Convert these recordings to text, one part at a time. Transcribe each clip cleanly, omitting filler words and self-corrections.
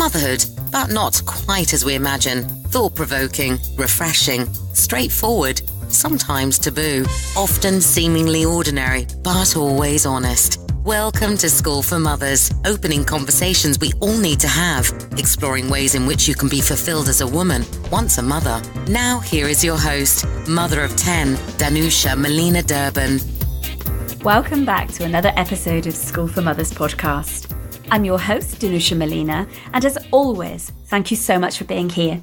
Motherhood, but not quite as we imagine. Thought-provoking, refreshing, straightforward, sometimes taboo, often seemingly ordinary, but always honest. Welcome to School for Mothers, opening conversations we all need to have, exploring ways in which you can be fulfilled as a woman, once a mother. Now here is your host, mother of 10, Danusia Melina Durban. Welcome back to another episode of School for Mothers podcast. I'm your host, Danusia Melina, and as always, thank you so much for being here.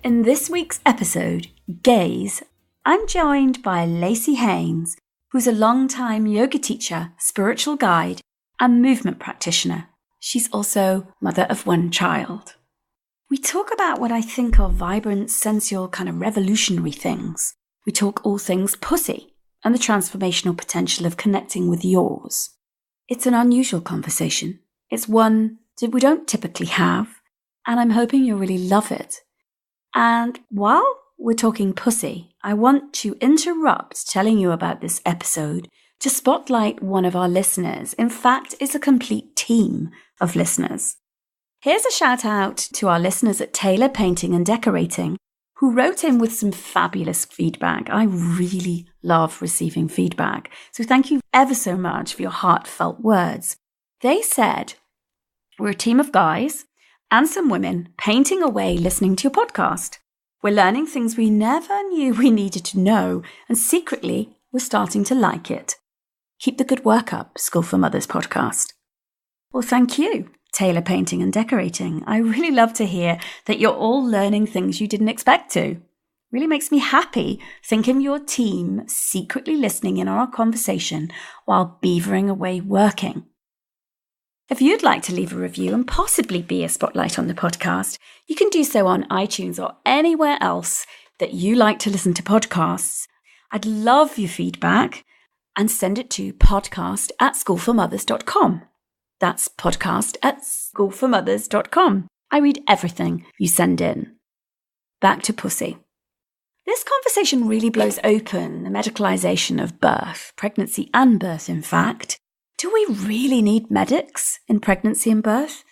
In this week's episode, Gaze, I'm joined by Lacey Haynes, who's a long-time yoga teacher, spiritual guide, and movement practitioner. She's also mother of one child. We talk about what I think are vibrant, sensual, kind of revolutionary things. We talk all things pussy and the transformational potential of connecting with yours. It's an unusual conversation. It's one that we don't typically have, and I'm hoping you'll really love it. And while we're talking pussy, I want to interrupt telling you about this episode to spotlight one of our listeners. In fact, it's a complete team of listeners. Here's a shout out to our listeners at Taylor Painting and Decorating, who wrote in with some fabulous feedback. I really love receiving feedback. So thank you ever so much for your heartfelt words. They said, we're a team of guys and some women painting away listening to your podcast. We're learning things we never knew we needed to know, and secretly, we're starting to like it. Keep the good work up, School for Mothers podcast. Well, thank you, Taylor Painting and Decorating. I really love to hear that you're all learning things you didn't expect to. Really makes me happy thinking your team secretly listening in on our conversation while beavering away working. If you'd like to leave a review and possibly be a spotlight on the podcast, you can do so on iTunes or anywhere else that you like to listen to podcasts. I'd love your feedback and send it to podcast@schoolformothers.com. That's podcast@schoolformothers.com. I read everything you send in. Back to pussy. This conversation really blows open the medicalization of birth, pregnancy and birth, in fact. Do we really need medics in pregnancy and birth?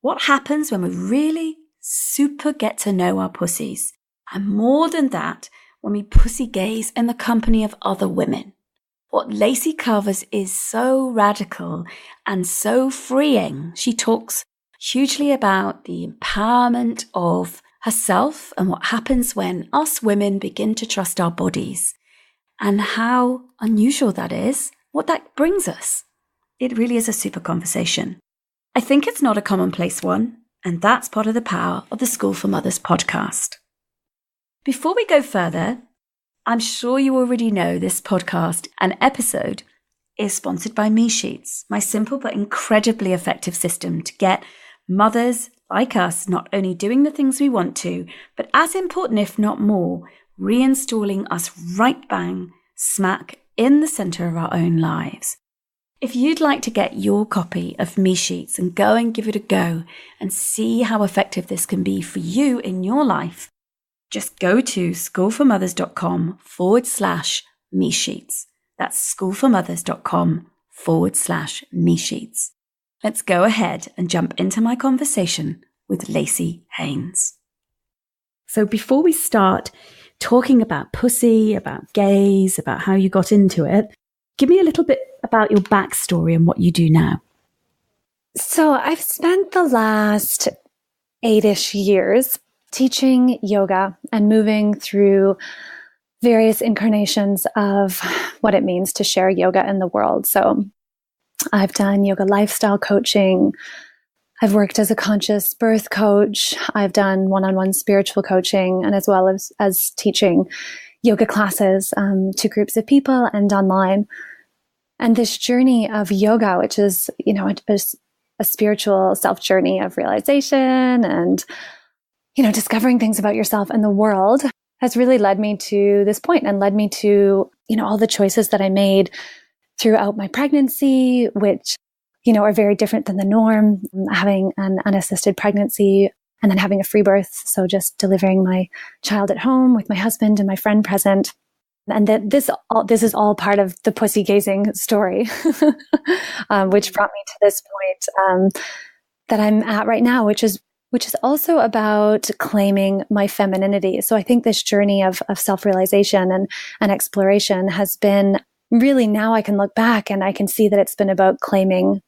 What happens when we really super get to know our pussies? And more than that, when we pussy gaze in the company of other women. What Lacey covers is so radical and so freeing. She talks hugely about the empowerment of herself and what happens when us women begin to trust our bodies and how unusual that is, what that brings us. It really is a super conversation. I think it's not a commonplace one, and that's part of the power of the School for Mothers podcast. Before we go further, I'm sure you already know this podcast and episode is sponsored by Me Sheets, my simple but incredibly effective system to get mothers like us not only doing the things we want to, but as important, if not more, reinstalling us right bang smack in the center of our own lives. If you'd like to get your copy of Me Sheets and go and give it a go and see how effective this can be for you in your life, just go to schoolformothers.com/Me Sheets. That's schoolformothers.com/Me Sheets. Let's go ahead and jump into my conversation with Lacey Haynes. So before we start talking about pussy, about gaze, about how you got into it, give me a little bit about your backstory and what you do now. So I've spent the last 8-ish years teaching yoga and moving through various incarnations of what it means to share yoga in the world. So I've done yoga lifestyle coaching. I've worked as a conscious birth coach. I've done one-on-one spiritual coaching, and as well as teaching yoga classes to groups of people and online. And this journey of yoga, which is, a spiritual self journey of realization and, discovering things about yourself and the world, has really led me to this point and led me to, all the choices that I made throughout my pregnancy, which, are very different than the norm, having an unassisted pregnancy and then having a free birth. So just delivering my child at home with my husband and my friend present. And this is all part of the pussy gazing story, which brought me to this point that I'm at right now, which is which is also about claiming my femininity. So I think this journey of self-realization and exploration has been really, now I can look back and I can see that it's been about claiming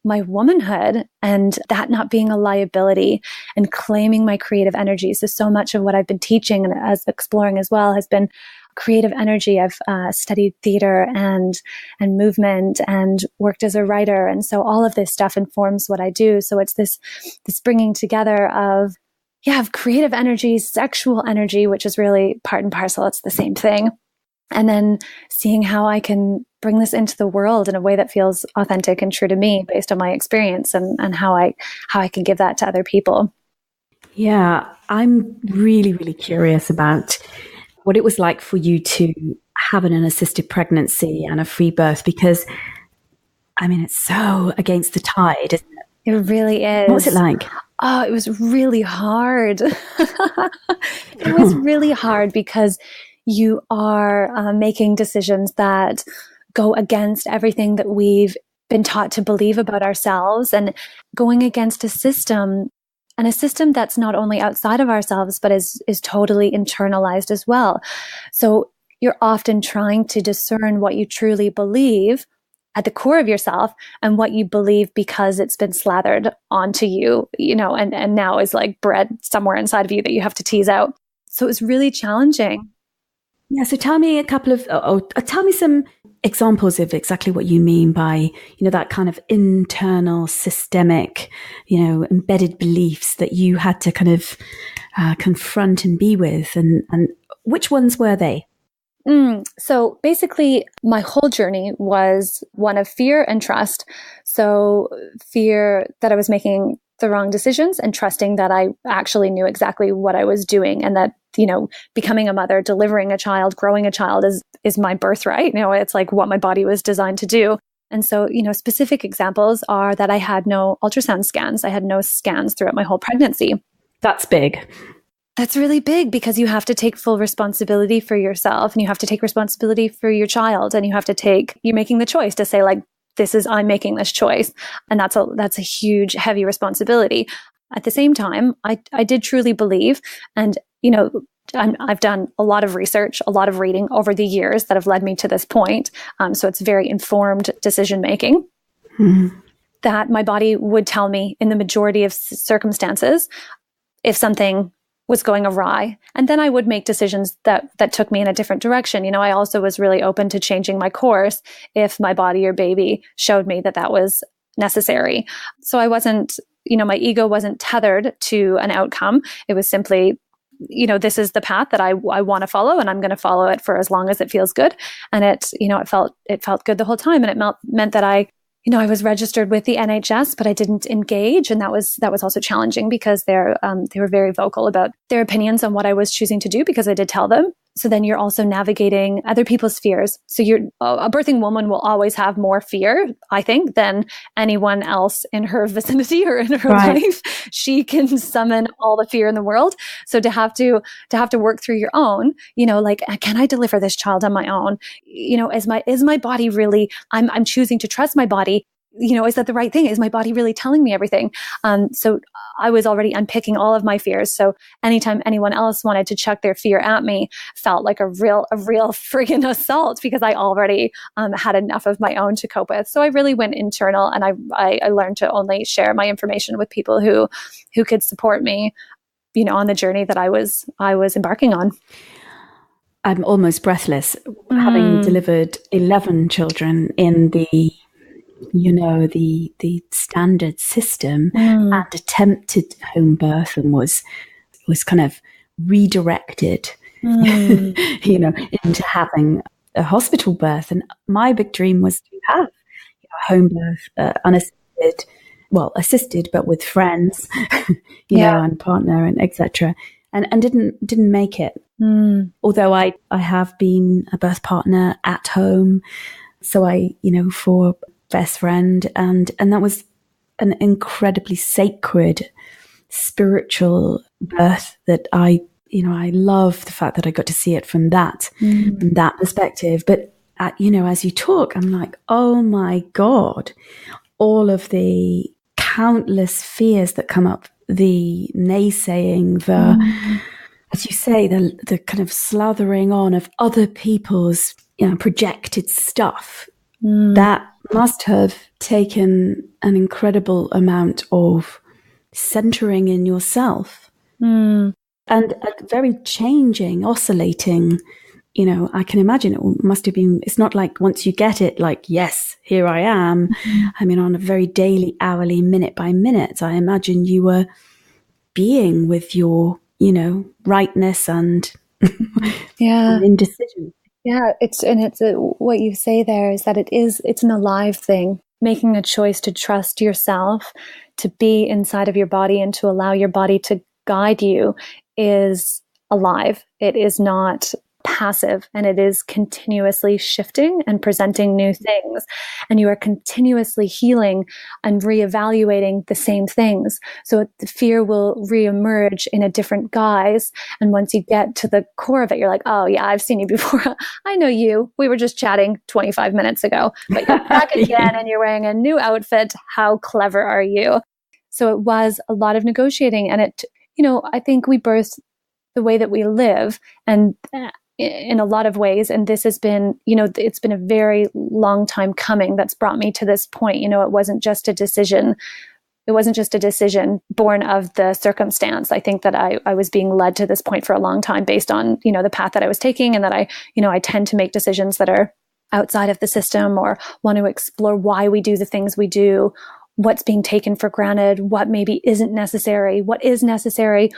my womanhood and that not being a liability and claiming my creative energy. So much of what I've been teaching and as exploring as well has been creative energy. I've studied theater and movement and worked as a writer. And so all of this stuff informs what I do. So it's this bringing together of creative energy, sexual energy, which is really part and parcel. It's the same thing. And then seeing how I can bring this into the world in a way that feels authentic and true to me based on my experience and how I can give that to other people. Yeah, I'm really, really curious about what it was like for you to have an assisted pregnancy and a free birth, because I mean, it's so against the tide, isn't it? It really is. What was it like? Oh, it was really hard. It was really hard because you are making decisions that go against everything that we've been taught to believe about ourselves, and going against a system that's not only outside of ourselves, but is totally internalized as well. So you're often trying to discern what you truly believe at the core of yourself and what you believe because it's been slathered onto you, and now is like bred somewhere inside of you that you have to tease out. So it was really challenging. Yeah. So tell me tell me some examples of exactly what you mean by, that kind of internal systemic, embedded beliefs that you had to kind of confront and be with, and which ones were they? So basically, my whole journey was one of fear and trust. So fear that I was making the wrong decisions, and trusting that I actually knew exactly what I was doing, and that, becoming a mother, delivering a child, growing a child is my birthright. It's like what my body was designed to do. And so, specific examples are that I had no ultrasound scans. I had no scans throughout my whole pregnancy. That's big. That's really big, because you have to take full responsibility for yourself, and you have to take responsibility for your child, and you're making the choice to say, like, I'm making this choice. And that's a huge, heavy responsibility. At the same time, I did truly believe, and, I've done a lot of research, a lot of reading over the years that have led me to this point. So it's very informed decision making. Mm-hmm. That my body would tell me in the majority of circumstances if something was going awry. And then I would make decisions that took me in a different direction. I also was really open to changing my course if my body or baby showed me that was necessary. So I wasn't, my ego wasn't tethered to an outcome. It was simply, this is the path that I want to follow, and I'm going to follow it for as long as it feels good. And it felt good the whole time. And it meant that I was registered with the NHS, but I didn't engage. And that was also challenging, because they were very vocal about their opinions on what I was choosing to do, because I did tell them. So then you're also navigating other people's fears. So a birthing woman will always have more fear, I think, than anyone else in her vicinity or in her life. She can summon all the fear in the world. So to have to work through your own, like, can I deliver this child on my own? Is my body really, I'm choosing to trust my body. Is that the right thing? Is my body really telling me everything? So I was already unpicking all of my fears. So anytime anyone else wanted to chuck their fear at me, felt like a real friggin' assault, because I already had enough of my own to cope with. So I really went internal, and I learned to only share my information with people who could support me, on the journey that I was embarking on. I'm almost breathless, having delivered 11 children in the standard system, and attempted home birth, and was kind of redirected, into having a hospital birth. And my big dream was to have home birth, unassisted, assisted, but with friends, and partner, and etc. And didn't make it. Although I have been a birth partner at home, so I for best friend, and that was an incredibly sacred spiritual birth that I love the fact that I got to see it from that perspective. But as you talk, I'm like, oh my God, all of the countless fears that come up the naysaying, as you say, the kind of slathering on of other people's, projected stuff. That must have taken an incredible amount of centering in yourself. And a very changing, oscillating, I can imagine it must have been, it's not like once you get it, like, yes, here I am. I mean, on a very daily, hourly, minute by minute, I imagine you were being with your, rightness and indecision. Yeah, what you say there is that it's an alive thing, making a choice to trust yourself, to be inside of your body and to allow your body to guide you is alive. It is not passive, and it is continuously shifting and presenting new things. And you are continuously healing and reevaluating the same things. So the fear will reemerge in a different guise. And once you get to the core of it, you're like, oh yeah, I've seen you before. I know you. We were just chatting 25 minutes ago, but you're back again and you're wearing a new outfit. How clever are you? So it was a lot of negotiating. And it, I think we birth the way that we live, and in a lot of ways. And this has been, it's been a very long time coming that's brought me to this point. It wasn't just a decision. It wasn't just a decision born of the circumstance. I think that I was being led to this point for a long time based on, the path that I was taking, and that I tend to make decisions that are outside of the system, or want to explore why we do the things we do, what's being taken for granted, what maybe isn't necessary, what is necessary,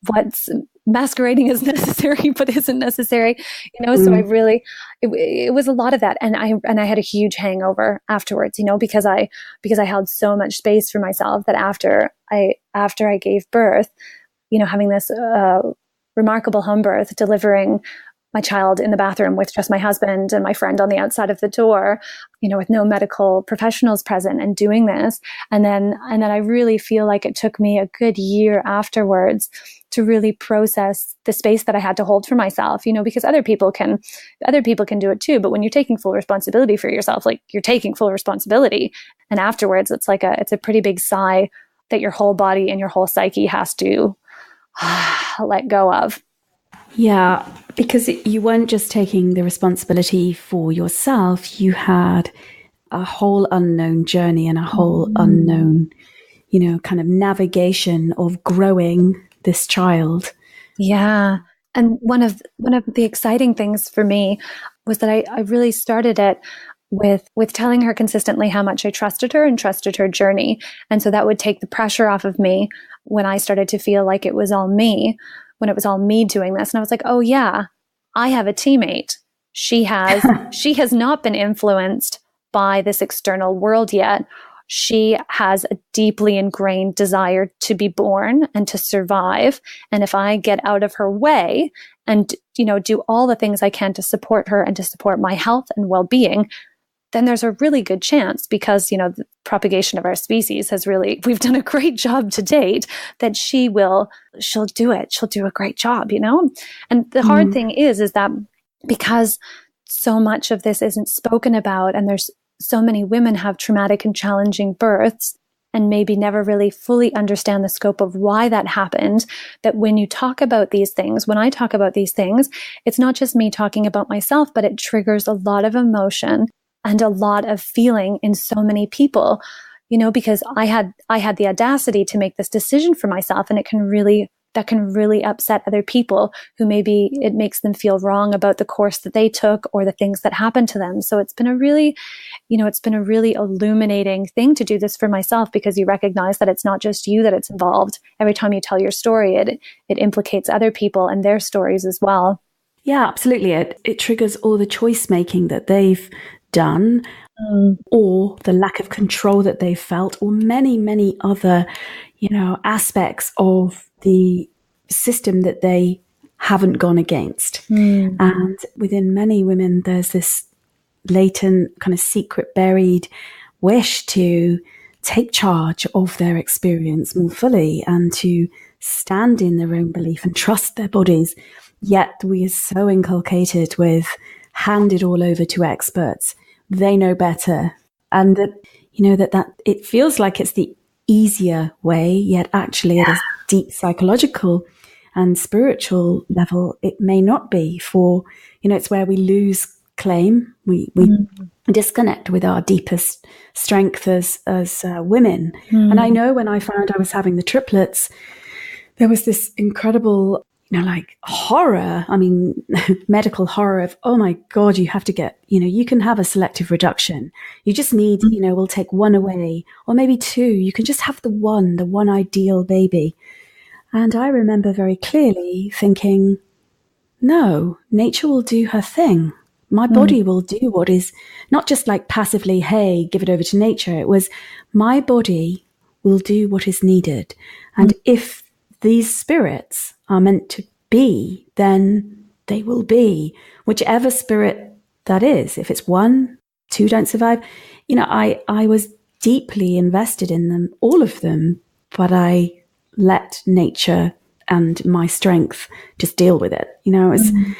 what's masquerading as necessary but isn't necessary, So I really, it was a lot of that, and I had a huge hangover afterwards, because I held so much space for myself that after I gave birth, having this remarkable home birth, delivering my child in the bathroom with just my husband and my friend on the outside of the door, with no medical professionals present, and doing this. And then I really feel like it took me a good year afterwards to really process the space that I had to hold for myself, because other people can do it too. But when you're taking full responsibility for yourself, like, you're taking full responsibility. And afterwards, it's a pretty big sigh that your whole body and your whole psyche has to let go of. Yeah, because you weren't just taking the responsibility for yourself, you had a whole unknown journey and a whole unknown, kind of navigation of growing this child. Yeah. And one of the exciting things for me was that I really started it with telling her consistently how much I trusted her and trusted her journey. And so that would take the pressure off of me when I started to feel like it was all me, when it was all me doing this. And I was like, oh yeah, I have a teammate. She has not been influenced by this external world yet. She has a deeply ingrained desire to be born and to survive. And if I get out of her way and, do all the things I can to support her and to support my health and well-being, then there's a really good chance, because, the propagation of our species we've done a great job to date, that she'll do it. She'll do a great job, And the hard thing is that because so much of this isn't spoken about, and there's so many women have traumatic and challenging births and maybe never really fully understand the scope of why that happened, that when you talk about these things, when I talk about these things, it's not just me talking about myself, but it triggers a lot of emotion and a lot of feeling in so many people, because I had the audacity to make this decision for myself, and that can really upset other people who maybe it makes them feel wrong about the course that they took or the things that happened to them. So it's been a really illuminating thing to do this for myself, because you recognize that it's not just you that it's involved. Every time you tell your story, it implicates other people and their stories as well. Yeah, absolutely. It triggers all the choice making that they've done, or the lack of control that they've felt, or many, many other, aspects of the system that they haven't gone against. And within many women, there's this latent kind of secret buried wish to take charge of their experience more fully and to stand in their own belief and trust their bodies. Yet we are so inculcated with handed all over to experts. They know better. And that, that it feels like it's the easier way, yet actually at a deep psychological and spiritual level, it may not be. For, it's where we lose claim. We disconnect with our deepest strength as women. And I know when I found I was having the triplets, there was this incredible, like horror. I mean, medical horror of, oh my God, you have to get, you can have a selective reduction. You just need, we'll take one away or maybe two. You can just have the one ideal baby. And I remember very clearly thinking, no, nature will do her thing. My body will do what is not just like passively, hey, give it over to nature. It was my body will do what is needed. And if these spirits are meant to be, then they will be, whichever spirit that is. If it's one, two don't survive. I was deeply invested in them, all of them, but I let nature and my strength just deal with it. And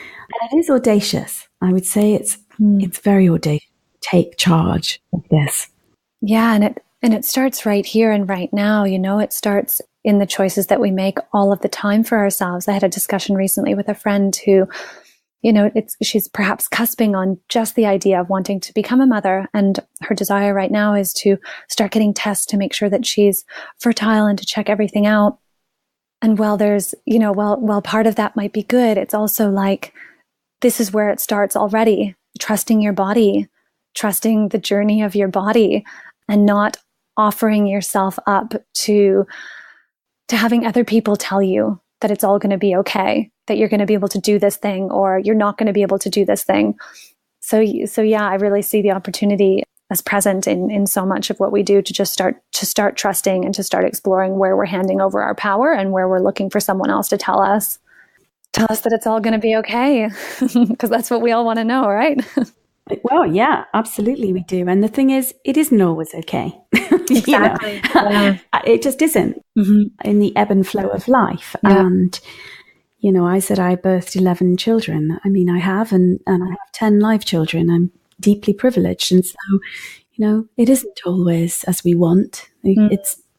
it is audacious. I would say it's very audacious. Take charge of this. Yeah, and it starts right here and right now. It starts in the choices that we make all of the time for ourselves. I had a discussion recently with a friend who, she's perhaps cusping on just the idea of wanting to become a mother. And her desire right now is to start getting tests to make sure that she's fertile and to check everything out. And while there's, while part of that might be good, it's also like, this is where it starts already. Trusting your body, trusting the journey of your body, and not offering yourself up to having other people tell you that it's all going to be okay, that you're going to be able to do this thing, or you're not going to be able to do this thing. So yeah, I really see the opportunity as present in so much of what we do to start trusting and to start exploring where we're handing over our power and where we're looking for someone else to tell us that it's all going to be okay, because that's what we all want to know, right? Well, yeah, absolutely we do. And the thing is, it isn't always okay. Exactly. Yeah. It just isn't in the ebb and flow of life. Yeah. And, I said I birthed 11 children. I mean, I have, and I have 10 live children. I'm deeply privileged. And so, it isn't always as we want.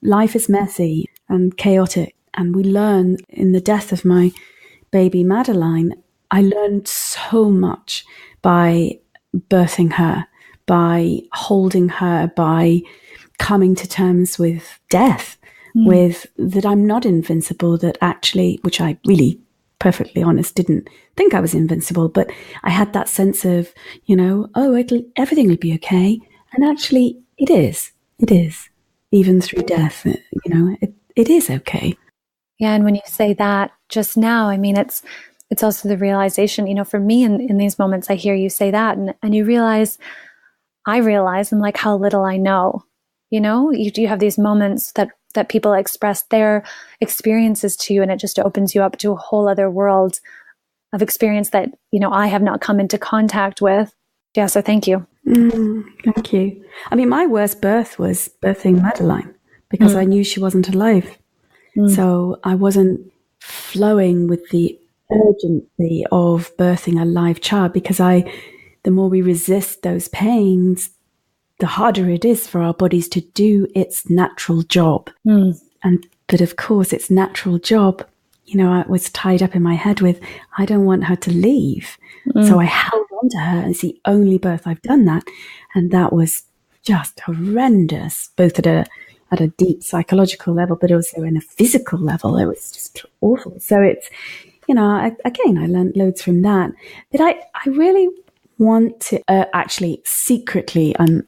Life is messy and chaotic. And we learn in the death of my baby Madeline, I learned so much by birthing her, by holding her, by coming to terms with death, with that I'm not invincible, that actually, which I really, perfectly honest, didn't think I was invincible, but I had that sense of, everything will be okay. And actually it is, even through death, it is okay. Yeah. And when you say that just now, I mean, it's also the realization, for me in these moments, I hear you say that and I realize I'm like how little I know. You have these moments that people express their experiences to you, and it just opens you up to a whole other world of experience that, I have not come into contact with. Yeah. So thank you. Thank you. I mean, my worst birth was birthing Madeline because I knew she wasn't alive. So I wasn't flowing with the urgency of birthing a live child, because the more we resist those pains, the harder it is for our bodies to do its natural job. But of course, its natural job, I was tied up in my head with, I don't want her to leave. So I held on to her, and it's the only birth I've done that. And that was just horrendous, both at a deep psychological level, but also in a physical level. It was just awful. So it's, I learned loads from that. But I really want to, actually, secretly, I'm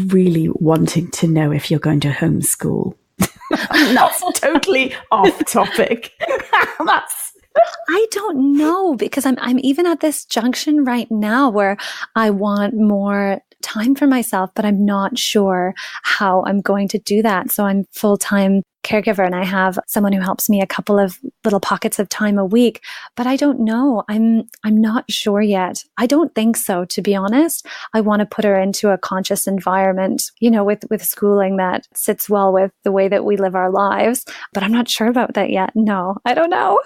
really wanting to know if you're going to homeschool. That's totally off topic. I don't know, because I'm even at this junction right now where I want more time for myself, but I'm not sure how I'm going to do that. So I'm full-time caregiver, and I have someone who helps me a couple of little pockets of time a week, but I don't know. I'm not sure yet. I don't think so, to be honest. I want to put her into a conscious environment, with schooling that sits well with the way that we live our lives, but I'm not sure about that yet. No, I don't know.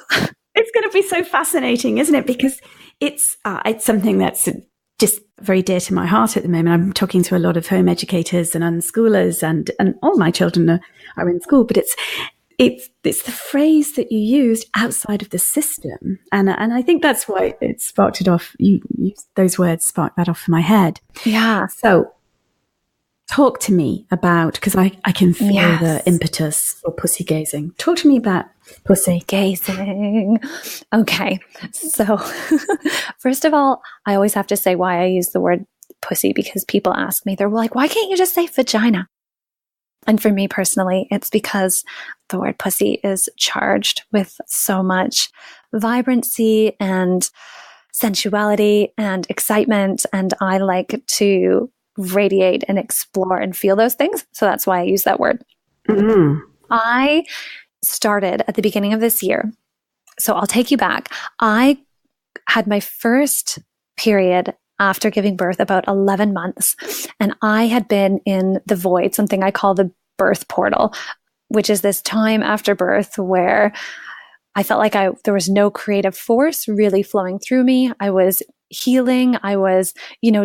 It's going to be so fascinating, isn't it? Because it's something that's just very dear to my heart at the moment. I'm talking to a lot of home educators and unschoolers, and all my children are in school, but it's the phrase that you used, outside of the system. And I think that's why it sparked it off. Those words sparked that off in my head. Yeah. So talk to me about, because I can feel Yes. the impetus for pussy gazing. Talk to me about pussy gazing. Okay. So first of all, I always have to say why I use the word pussy, because people ask me, they're like, why can't you just say vagina? And for me personally, it's because the word pussy is charged with so much vibrancy and sensuality and excitement. And I like to radiate and explore and feel those things. So that's why I use that word. Mm-hmm. I started at the beginning of this year. So I'll take you back. I had my first period after giving birth about 11 months. And I had been in the void, something I call the birth portal, which is this time after birth where I felt like there was no creative force really flowing through me. I was healing. I was,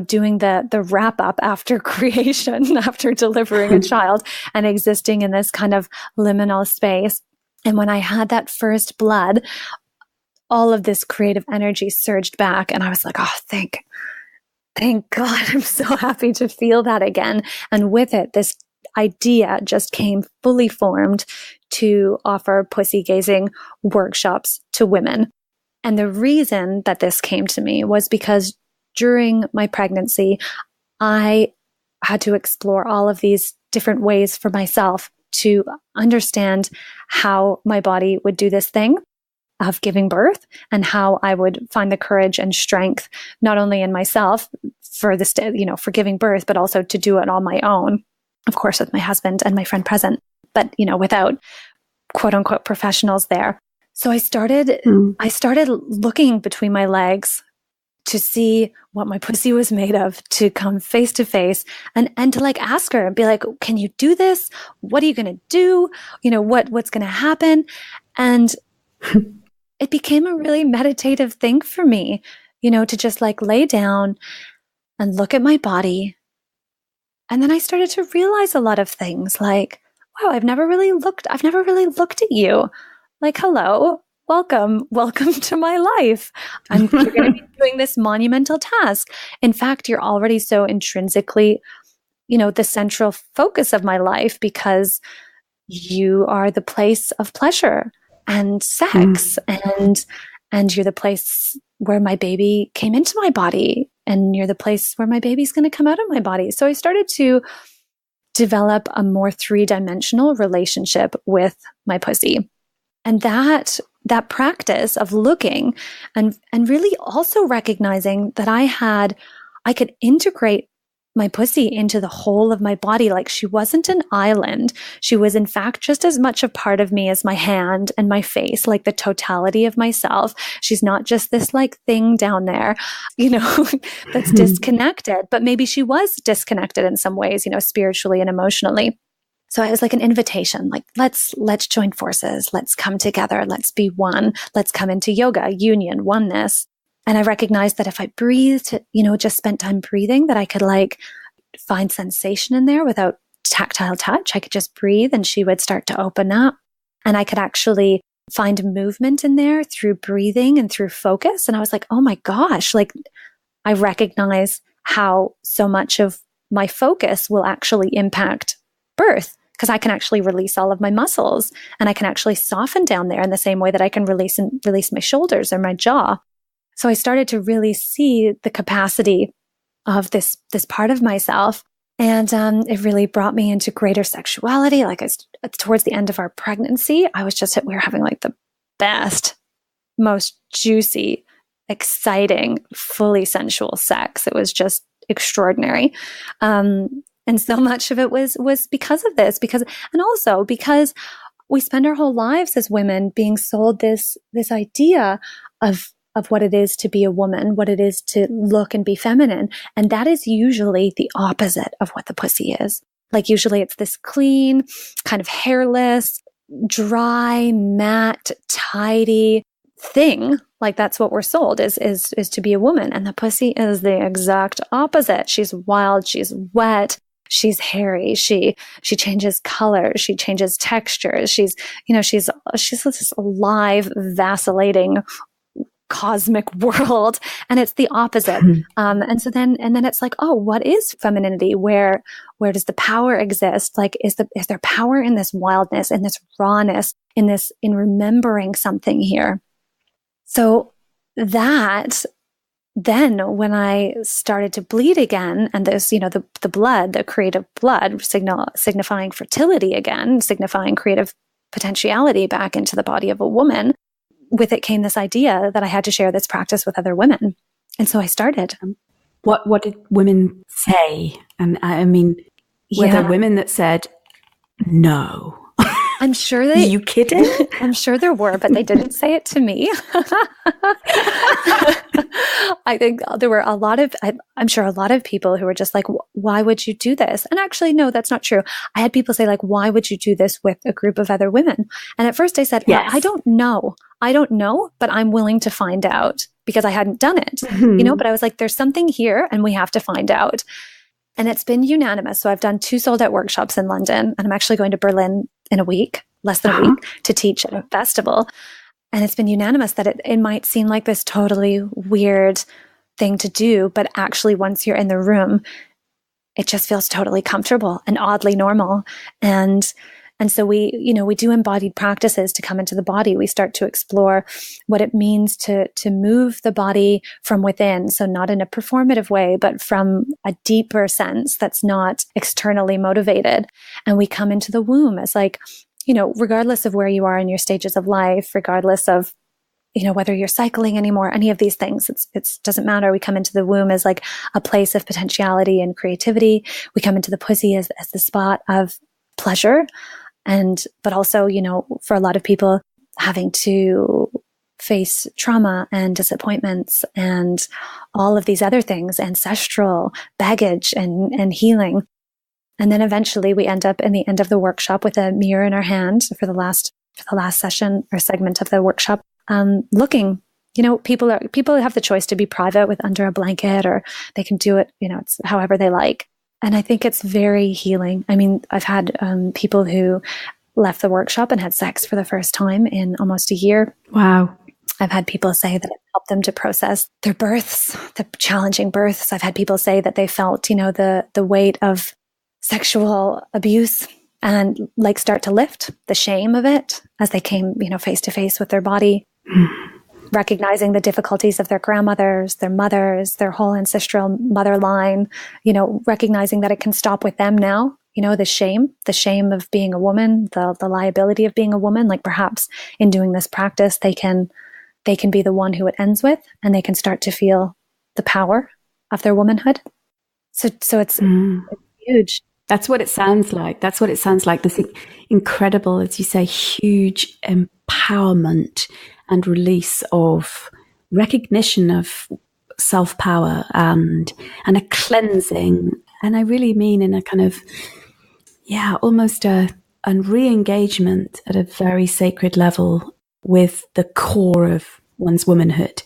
doing the wrap up after creation, after delivering a child, and existing in this kind of liminal space. And when I had that first blood, all of this creative energy surged back. And I was like, oh, thank God. I'm so happy to feel that again. And with it, this idea just came fully formed to offer pussy gazing workshops to women. And the reason that this came to me was because during my pregnancy, I had to explore all of these different ways for myself to understand how my body would do this thing of giving birth, and how I would find the courage and strength, not only in myself for this, for giving birth, but also to do it on my own, of course, with my husband and my friend present, but, without quote unquote professionals there. So I started looking between my legs to see what my pussy was made of, to come face to face and to like ask her and be like, can you do this? What are you going to do? What's going to happen? And it became a really meditative thing for me, to just like lay down and look at my body. And then I started to realize a lot of things like, wow, I've never really looked at you. Like, hello, welcome to my life. And you're going to be doing this monumental task. In fact, you're already so intrinsically, the central focus of my life, because you are the place of pleasure and sex, and you're the place where my baby came into my body, and you're the place where my baby's going to come out of my body. So I started to develop a more three-dimensional relationship with my pussy. And that practice of looking and really also recognizing that I could integrate my pussy into the whole of my body. Like, she wasn't an island. She was in fact just as much a part of me as my hand and my face, like the totality of myself. She's not just this like thing down there, that's disconnected, but maybe she was disconnected in some ways, spiritually and emotionally. So it was like an invitation, like, let's join forces. Let's come together. Let's be one. Let's come into yoga, union, oneness. And I recognized that if I breathed, just spent time breathing, that I could like find sensation in there without tactile touch. I could just breathe and she would start to open up. And I could actually find movement in there through breathing and through focus. And I was like, oh my gosh, like I recognize how so much of my focus will actually impact birth, because I can actually release all of my muscles and I can actually soften down there in the same way that I can release my shoulders or my jaw. So I started to really see the capacity of this part of myself. And it really brought me into greater sexuality. Like towards the end of our pregnancy, we were having like the best, most juicy, exciting, fully sensual sex. It was just extraordinary. And so much of it was because of this, and also because we spend our whole lives as women being sold this idea of what it is to be a woman, what it is to look and be feminine. And that is usually the opposite of what the pussy is. Like usually it's this clean, kind of hairless, dry, matte, tidy, thing. Like that's what we're sold is to be a woman. And the pussy is the exact opposite. She's wild. She's wet. She's hairy. She changes colors. She changes textures. She's this alive, vacillating cosmic world, and it's the opposite. And then it's like, oh, what is femininity? Where does the power exist? Like, is there power in this wildness, in this rawness, in remembering something here? So that then when I started to bleed again, and there's, the blood, the creative blood signifying fertility again, signifying creative potentiality back into the body of a woman, with it came this idea that I had to share this practice with other women. And so I started. What did women say? And I mean, were there women that said, no? I'm sure Are you kidding? I'm sure there were, but they didn't say it to me. I think there were I'm sure a lot of people who were just like, why would you do this? And actually, no, that's not true. I had people say, like, why would you do this with a group of other women? And at first I said, well, I don't know, but I'm willing to find out, because I hadn't done it, but I was like, there's something here and we have to find out. And it's been unanimous. So I've done 2 sold out workshops in London, and I'm actually going to Berlin in a week, less than a week, to teach at a festival. And it's been unanimous that it might seem like this totally weird thing to do, but actually once you're in the room, it just feels totally comfortable and oddly normal. And so we do embodied practices to come into the body. We start to explore what it means to move the body from within. So not in a performative way, but from a deeper sense that's not externally motivated. And we come into the womb as like, regardless of where you are in your stages of life, regardless of, whether you're cycling anymore, any of these things, it doesn't matter. We come into the womb as like a place of potentiality and creativity. We come into the pussy as the spot of pleasure. But also, for a lot of people, having to face trauma and disappointments and all of these other things, ancestral baggage and healing. And then eventually we end up in the end of the workshop with a mirror in our hand for the last session or segment of the workshop, looking. People have the choice to be private with under a blanket, or they can do it, it's however they like. And I think it's very healing. I mean, I've had people who left the workshop and had sex for the first time in almost a year. Wow. I've had people say that it helped them to process their births, the challenging births. I've had people say that they felt, the weight of sexual abuse and like start to lift the shame of it as they came, face to face with their body. Recognizing the difficulties of their grandmothers, their mothers, their whole ancestral mother line, recognizing that it can stop with them now, the shame of being a woman, the liability of being a woman, like perhaps in doing this practice, they can be the one who it ends with, and they can start to feel the power of their womanhood. So it's huge. That's what it sounds like. This incredible, as you say, huge empowerment and release of recognition of self-power and a cleansing. And I really mean in a kind of, almost a re-engagement at a very sacred level with the core of one's womanhood.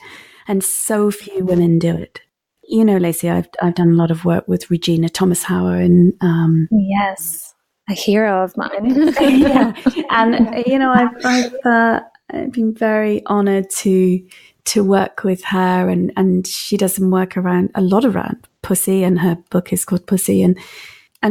And so few women do it. Lacey, I've done a lot of work with Regina Thomas Hauer, and yes, a hero of mine. Yeah. And I've been very honored to work with her, and she does some work around pussy, and her book is called Pussy, and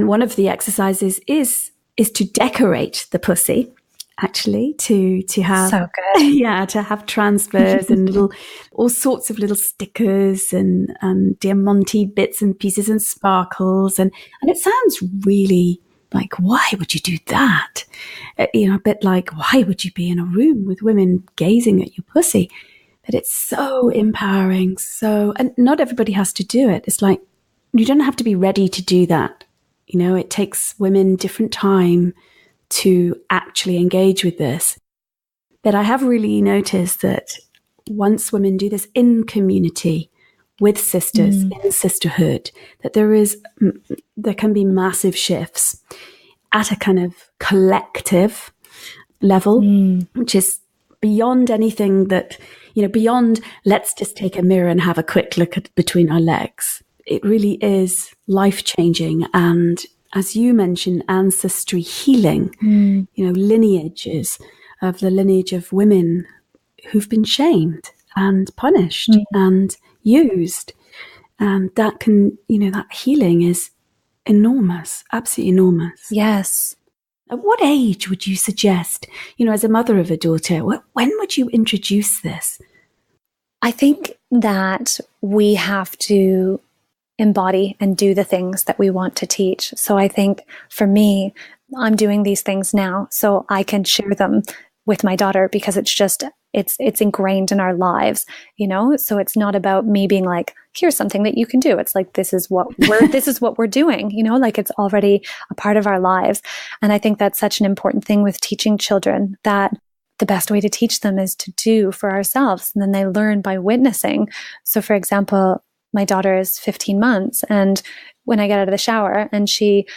one of the exercises is to decorate the pussy, actually, to have so good. To have transfers and all sorts of little stickers and diamante bits and pieces and sparkles, and it sounds really like, why would you do that? A bit like, why would you be in a room with women gazing at your pussy? But it's so empowering. And not everybody has to do it. It's like, you don't have to be ready to do that. It takes women different time to actually engage with this. But I have really noticed that once women do this in community, with sisters, in sisterhood, that there can be massive shifts at a kind of collective level, which is beyond anything that, beyond let's just take a mirror and have a quick look at between our legs. It really is life-changing. And as you mentioned, ancestry healing, lineages of the lineage of women who've been shamed and punished and used. And that can, that healing is enormous, absolutely enormous. Yes. At what age would you suggest, as a mother of a daughter, when would you introduce this? I think that we have to embody and do the things that we want to teach. So I think for me, I'm doing these things now so I can share them with my daughter, because it's ingrained in our lives, so it's not about me being like, here's something that you can do. It's like, this is what we're doing, like it's already a part of our lives. And I think that's such an important thing with teaching children, that the best way to teach them is to do for ourselves. And then they learn by witnessing. So for example, my daughter is 15 months, and when I get out of the shower and she,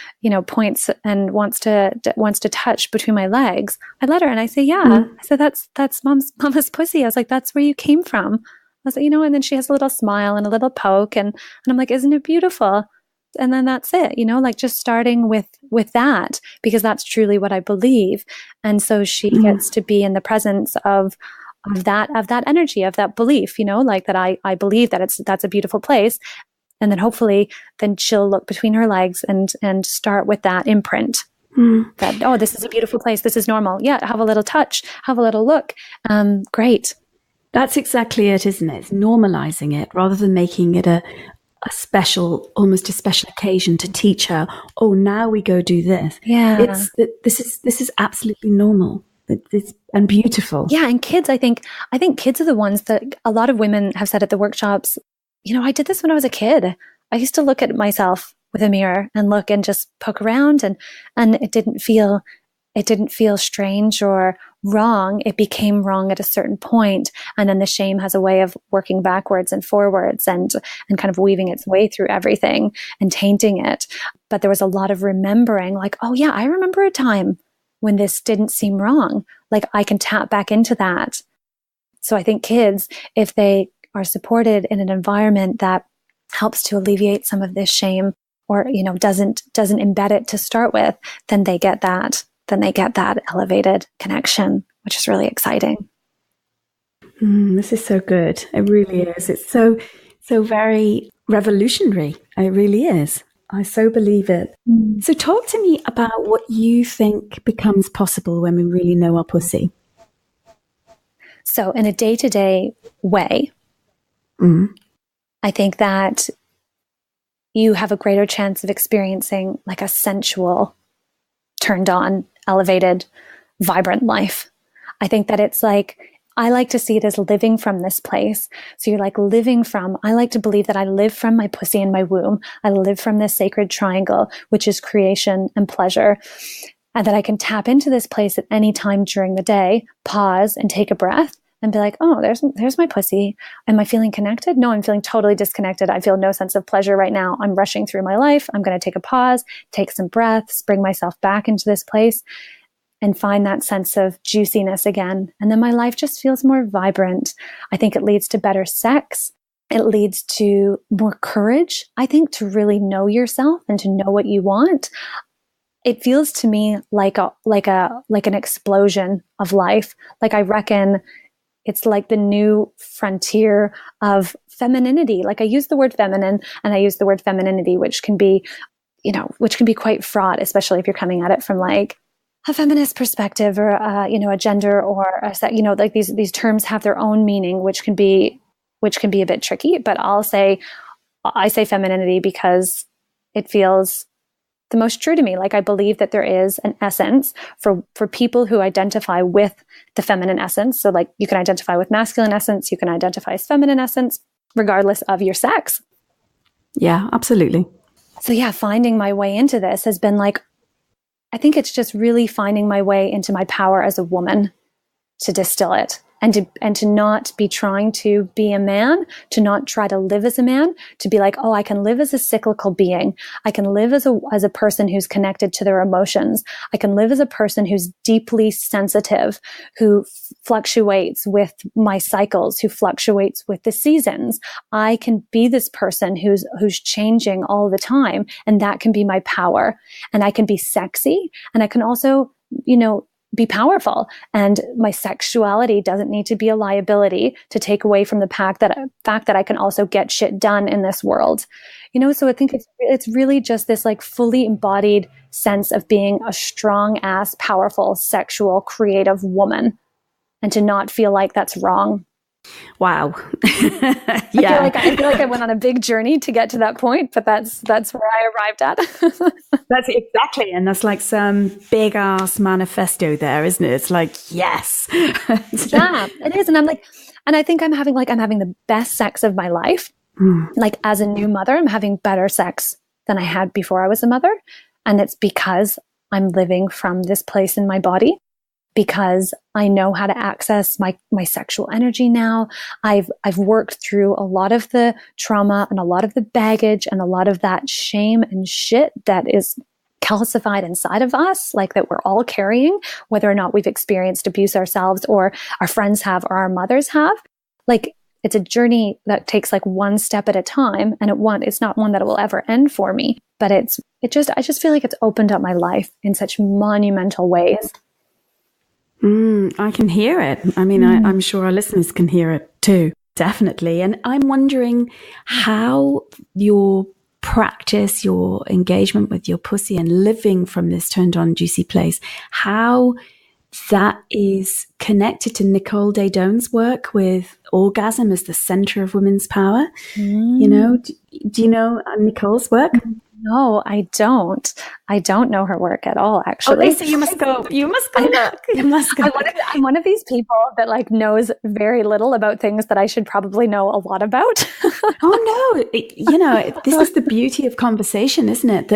points and wants to touch between my legs, I let her and I say, yeah. I said, that's mama's pussy. I was like, that's where you came from. I was like, and then she has a little smile and a little poke, and I'm like, isn't it beautiful? And then that's it, like just starting with that, because that's truly what I believe. And so she gets to be in the presence of that energy, of that belief, like that I believe that that's a beautiful place. And then hopefully then she'll look between her legs and start with that imprint that, oh, this is a beautiful place. This is normal. Yeah. Have a little touch, have a little look. Great. That's exactly it, isn't it? It's normalizing it rather than making it almost a special occasion to teach her, oh, now we go do this. Yeah. This is absolutely normal. And beautiful. Yeah. And kids, I think kids are the ones that a lot of women have said at the workshops, I did this when I was a kid. I used to look at myself with a mirror and look and just poke around, and it didn't feel strange or wrong. It became wrong at a certain point. And then the shame has a way of working backwards and forwards and kind of weaving its way through everything and tainting it. But there was a lot of remembering, like, oh yeah, I remember a time when this didn't seem wrong. Like I can tap back into that. So I think kids, if they are supported in an environment that helps to alleviate some of this shame, or doesn't embed it to start with, then they get that elevated connection, which is really exciting. This is so good. It really is. It's so very revolutionary. It really is. I so believe it. So talk to me about what you think becomes possible when we really know our pussy. So in a day-to-day way, I think that you have a greater chance of experiencing like a sensual, turned on, elevated, vibrant life. I think that it's like, I like to see it as living from this place. So you're like I like to believe that I live from my pussy and my womb. I live from this sacred triangle, which is creation and pleasure. And that I can tap into this place at any time during the day, pause and take a breath and be like, oh, there's my pussy. Am I feeling connected? No, I'm feeling totally disconnected. I feel no sense of pleasure right now. I'm rushing through my life. I'm going to take a pause, take some breaths, bring myself back into this place and find that sense of juiciness again. And then my life just feels more vibrant. I think it leads to better sex. It leads to more courage, I think, to really know yourself and to know what you want. It feels to me like an explosion of life. Like I reckon it's like the new frontier of femininity. Like I use the word feminine and I use the word femininity, which can be quite fraught, especially if you're coming at it from like a feminist perspective or a gender or like these terms have their own meaning, which can be a bit tricky. But I say femininity because it feels the most true to me. Like I believe that there is an essence for people who identify with the feminine essence. So like you can identify with masculine essence, you can identify as feminine essence, regardless of your sex. Yeah, absolutely. So yeah, finding my way into this has been like, I think it's just really finding my way into my power as a woman to distill it to not be trying to be a man, to not try to live as a man, to be like, oh, I can live as a cyclical being. I can live as a person who's connected to their emotions. I can live as a person who's deeply sensitive, who fluctuates with my cycles, who fluctuates with the seasons. I can be this person who's changing all the time, and that can be my power. And I can be sexy, and I can also, be powerful. And my sexuality doesn't need to be a liability to take away from the fact that I can also get shit done in this world. So I think it's really just this like fully embodied sense of being a strong ass, powerful, sexual, creative woman, and to not feel like that's wrong. Wow. Yeah. I feel like I went on a big journey to get to that point, but that's where I arrived at. That's exactly. And that's like some big ass manifesto there, isn't it? It's like, yes. Yeah, it is. And I think I'm having the best sex of my life. Like as a new mother, I'm having better sex than I had before I was a mother. And it's because I'm living from this place in my body, because I know how to access my sexual energy now. I've worked through a lot of the trauma and a lot of the baggage and a lot of that shame and shit that is calcified inside of us, like that we're all carrying, whether or not we've experienced abuse ourselves or our friends have or our mothers have. Like, it's a journey that takes like one step at a time, and it's not one that will ever end for me, but I just feel like it's opened up my life in such monumental ways. I can hear it. I mean, I'm sure our listeners can hear it too, definitely. And I'm wondering how your practice, your engagement with your pussy and living from this turned on, juicy place, how that is connected to Nicole Daedon's work with orgasm as the center of women's power. Do you know Nicole's work? No, I don't. I don't know her work at all, actually. Oh, Lisa, you must go. You must go look. You must go. I'm one of these people that like knows very little about things that I should probably know a lot about. Oh no! This is the beauty of conversation, isn't it?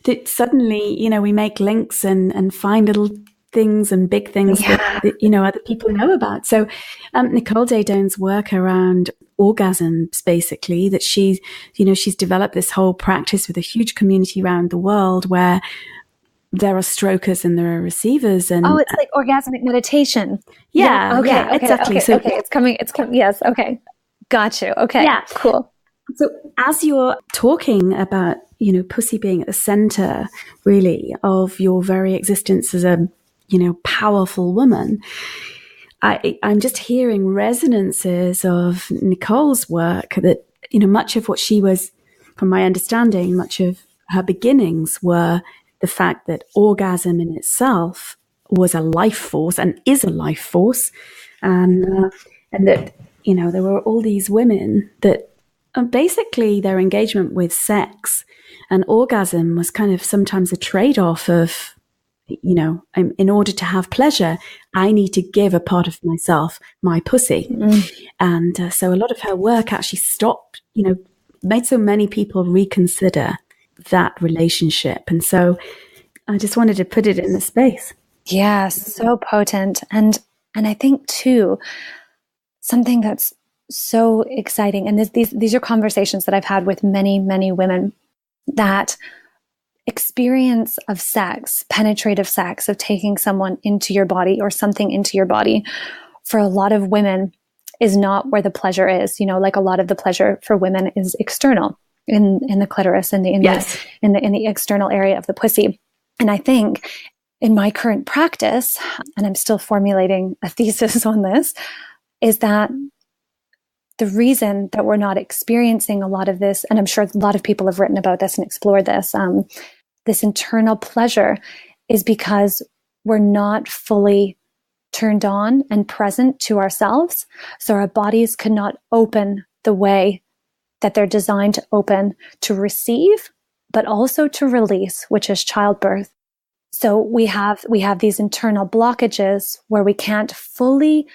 That suddenly, we make links and find little things and big things that other people know about. So, Nicole Daedon's work around orgasms, basically, that she's developed this whole practice with a huge community around the world where there are strokers and there are receivers. And it's like orgasmic meditation. Yeah. Okay. Exactly. Okay. It's coming. Yes. Okay. Got you. Okay. Yeah. Cool. So as you're talking about, pussy being at the center, really, of your very existence as a, powerful woman, I'm just hearing resonances of Nicole's work that, much of what she was, from my understanding, much of her beginnings were the fact that orgasm in itself was a life force and is a life force. And that, there were all these women that basically their engagement with sex and orgasm was kind of sometimes a trade-off of, in order to have pleasure, I need to give a part of myself, my pussy. And so a lot of her work actually stopped, made so many people reconsider that relationship. And so I just wanted to put it in the space. Yeah, so potent. And I think too, something that's so exciting, and these are conversations that I've had with many, many women, that experience of sex, penetrative sex, of taking someone into your body or something into your body, for a lot of women is not where the pleasure is. Like a lot of the pleasure for women is external in the clitoris and in the external area of the pussy. And I think in my current practice, and I'm still formulating a thesis on this, is that the reason that we're not experiencing a lot of this, and I'm sure a lot of people have written about this and explored this, this internal pleasure, is because we're not fully turned on and present to ourselves. So our bodies cannot open the way that they're designed to open, to receive, but also to release, which is childbirth. So we have these internal blockages where we can't fully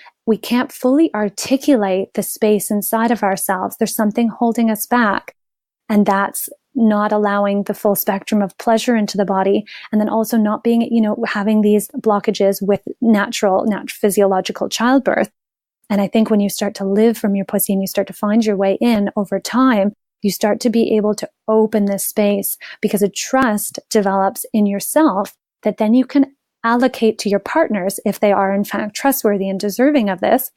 articulate the space inside of ourselves. There's something holding us back, and that's not allowing the full spectrum of pleasure into the body, and then also not being, having these blockages with natural physiological childbirth. And I think when you start to live from your pussy and you start to find your way in over time, you start to be able to open this space because a trust develops in yourself that then you can allocate to your partners if they are in fact trustworthy and deserving of this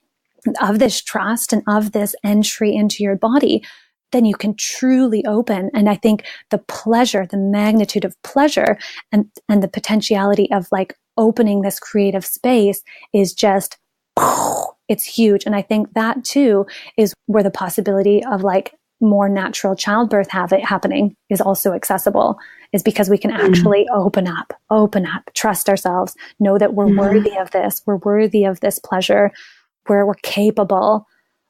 trust and of this entry into your body. Then you can truly open. And I think the pleasure, the magnitude of pleasure and the potentiality of like opening this creative space is just, it's huge. And I think that too is where the possibility of like more natural childbirth happening is also accessible, is because we can actually open up, trust ourselves, know that we're worthy of this. We're worthy of this pleasure, where we're capable.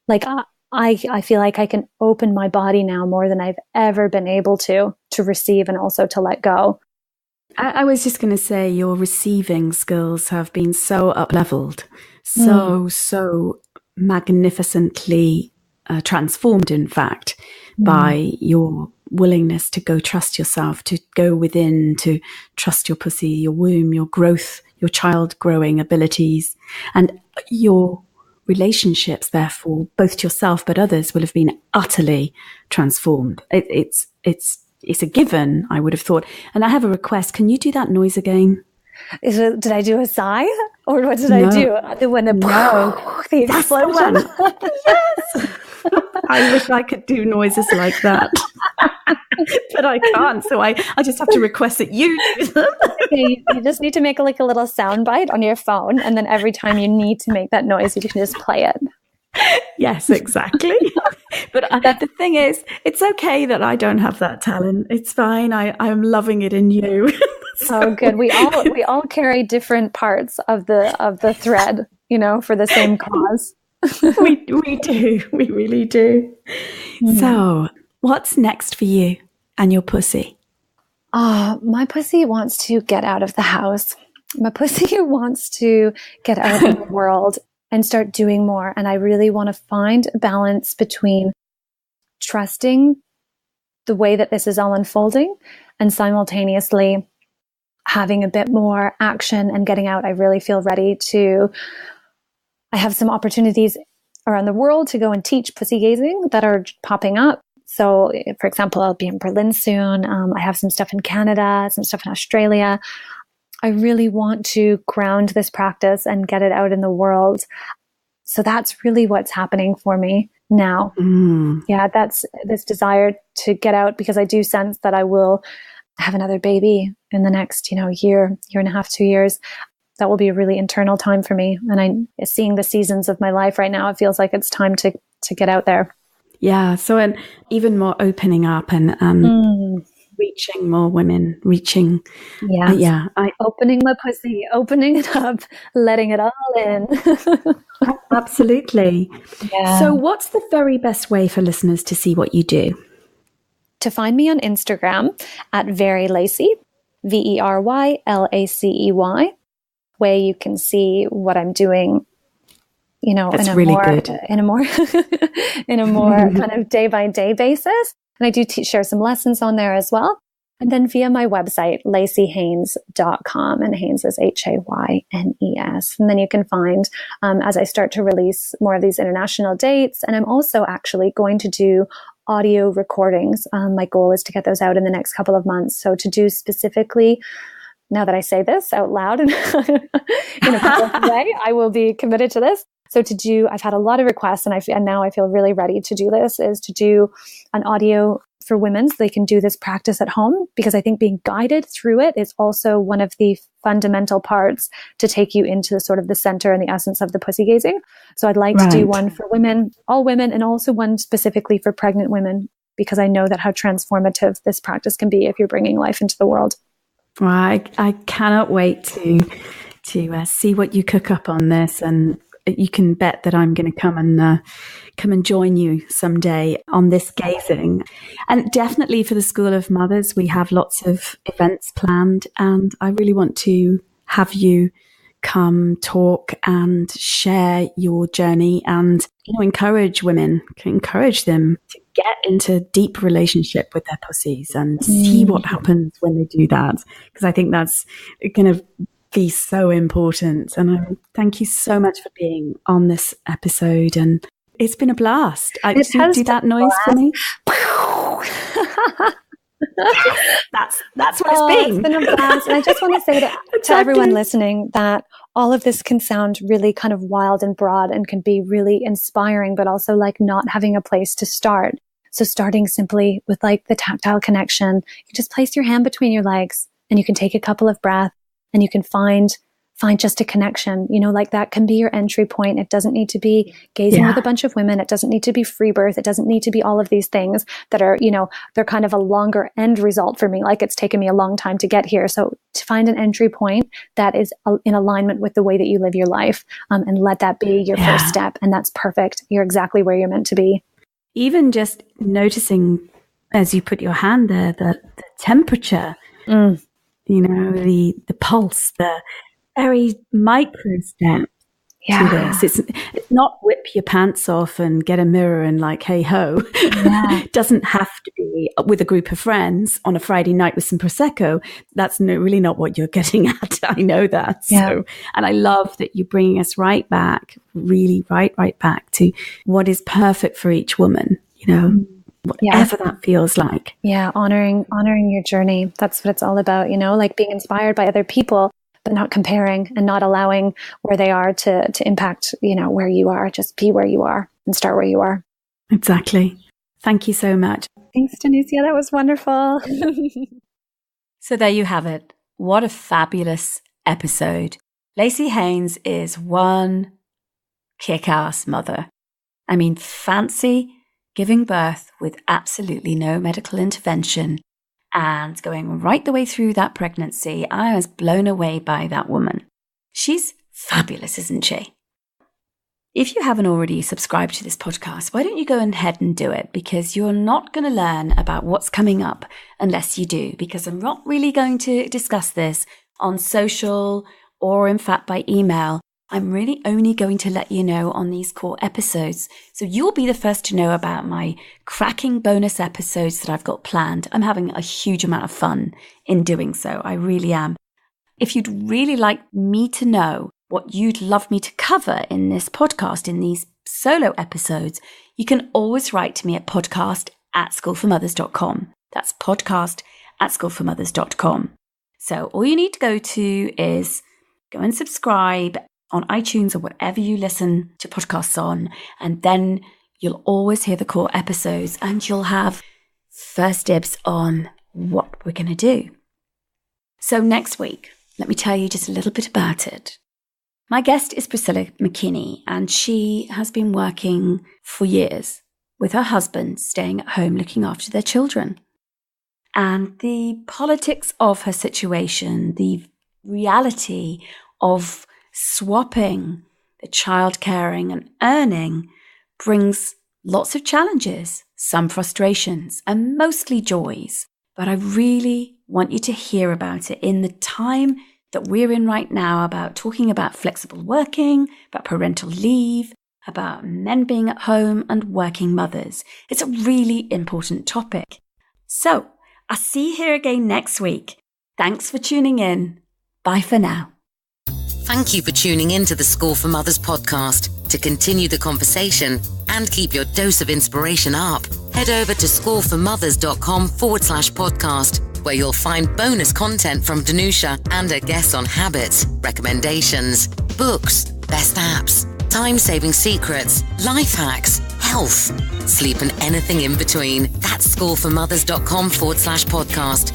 Like I feel like I can open my body now more than I've ever been able to receive and also to let go. I was just going to say your receiving skills have been so up-leveled, so magnificently transformed, in fact, by your willingness to go trust yourself, to go within, to trust your pussy, your womb, your growth, your child growing abilities, and your relationships, therefore, both to yourself but others, will have been utterly transformed. It's a given, I would have thought. And I have a request. Can you do that noise again? Did I do a sigh? Or what did I do? The one that the explosion? Yes! I wish I could do noises like that. But I can't, so I just have to request that you do them. You just need to make a little sound bite on your phone, and then every time you need to make that noise, you can just play it. Yes, exactly. But the thing is, it's okay that I don't have that talent. It's fine. I'm loving it in you. So good. We all carry different parts of the thread, for the same cause. We do. We really do. So, what's next for you and your pussy? My pussy wants to get out of the house. My pussy wants to get out in the world and start doing more. And I really want to find a balance between trusting the way that this is all unfolding and simultaneously having a bit more action and getting out. I really feel ready I have some opportunities around the world to go and teach pussy gazing that are popping up. So, for example, I'll be in Berlin soon. I have some stuff in Canada, some stuff in Australia. I really want to ground this practice and get it out in the world. So that's really what's happening for me now. Yeah, that's this desire to get out, because I do sense that I will have another baby in the next, year and a half, 2 years. That will be a really internal time for me. And I'm seeing the seasons of my life right now. It feels like it's time to get out there. Yeah. So, and even more opening up and reaching more women, reaching. Yeah. Opening my pussy, opening it up, letting it all in. Absolutely. Yeah. So what's the very best way for listeners to see what you do? To find me on Instagram at VeryLacey, VeryLacey, where you can see what I'm doing, That's really good. in a more kind of day by day basis. And I do share some lessons on there as well. And then via my website, LaceyHaynes.com, and Haynes is Haynes. And then you can find, as I start to release more of these international dates. And I'm also actually going to do audio recordings. My goal is to get those out in the next couple of months. So to do specifically, now that I say this out loud in a public way, I will be committed to this. So I've had a lot of requests, and now I feel really ready to do this, is to do an audio for women so they can do this practice at home, because I think being guided through it is also one of the fundamental parts to take you into sort of the center and the essence of the pussy gazing. So I'd like to do one for women, all women, and also one specifically for pregnant women, because I know that how transformative this practice can be if you're bringing life into the world. Well, I cannot wait to see what you cook up on this, and you can bet that I'm going to come and join you someday on this gazing. And definitely for the School of Mothers, we have lots of events planned, and I really want to have you come talk and share your journey and encourage women, encourage them to get into deep relationship with their pussies and see what happens when they do that, because I think that's going to absolutely so important. And thank you so much for being on this episode. And it's been a blast. Just do that noise for me. That's what it's been. It's been a blast. And I just want to say to everyone listening that all of this can sound really kind of wild and broad and can be really inspiring, but also like not having a place to start. So starting simply with like the tactile connection, you just place your hand between your legs and you can take a couple of breaths and you can find just a connection, like that can be your entry point. It doesn't need to be gazing with a bunch of women. It doesn't need to be free birth. It doesn't need to be all of these things that are, they're kind of a longer end result for me. Like it's taken me a long time to get here. So to find an entry point that is in alignment with the way that you live your life, and let that be your first step. And that's perfect. You're exactly where you're meant to be. Even just noticing as you put your hand there, the temperature, the pulse, the very micro step to this. It's not whip your pants off and get a mirror and like, hey ho. It doesn't have to be with a group of friends on a Friday night with some Prosecco. That's really not what you're getting at. I know that. So, and I love that you're bringing us right back, really right back to what is perfect for each woman, whatever that feels like. Yeah. Honoring your journey. That's what it's all about, like being inspired by other people, but not comparing and not allowing where they are to impact, where you are. Just be where you are and start where you are. Exactly. Thank you so much. Thanks, Danusia. That was wonderful. So there you have it. What a fabulous episode. Lacey Haynes is one kick-ass mother. I mean, fancy giving birth with absolutely no medical intervention and going right the way through that pregnancy. I was blown away by that woman. She's fabulous, isn't she? If you haven't already subscribed to this podcast, why don't you go ahead and do it? Because you're not going to learn about what's coming up unless you do, because I'm not really going to discuss this on social or in fact by email. I'm really only going to let you know on these core episodes. So you'll be the first to know about my cracking bonus episodes that I've got planned. I'm having a huge amount of fun in doing so. I really am. If you'd really like me to know what you'd love me to cover in this podcast, in these solo episodes, you can always write to me at podcast@schoolformothers.com. That's podcast@schoolformothers.com. So all you need to go to is go and subscribe on iTunes or whatever you listen to podcasts on, and then you'll always hear the core episodes and you'll have first dibs on what we're going to do. So next week, let me tell you just a little bit about it. My guest is Priscilla McKinney, and she has been working for years with her husband, staying at home looking after their children. And the politics of her situation, the reality of swapping the child caring and earning brings lots of challenges, some frustrations, and mostly joys. But I really want you to hear about it in the time that we're in right now, about talking about flexible working, about parental leave, about men being at home and working mothers. It's a really important topic. So I'll see you here again next week. Thanks for tuning in. Bye for now. Thank you for tuning in to the School for Mothers podcast. To continue the conversation and keep your dose of inspiration up, head over to schoolformothers.com/podcast, where you'll find bonus content from Danusia and her guests on habits, recommendations, books, best apps, time-saving secrets, life hacks, health, sleep, and anything in between. That's schoolformothers.com/podcast.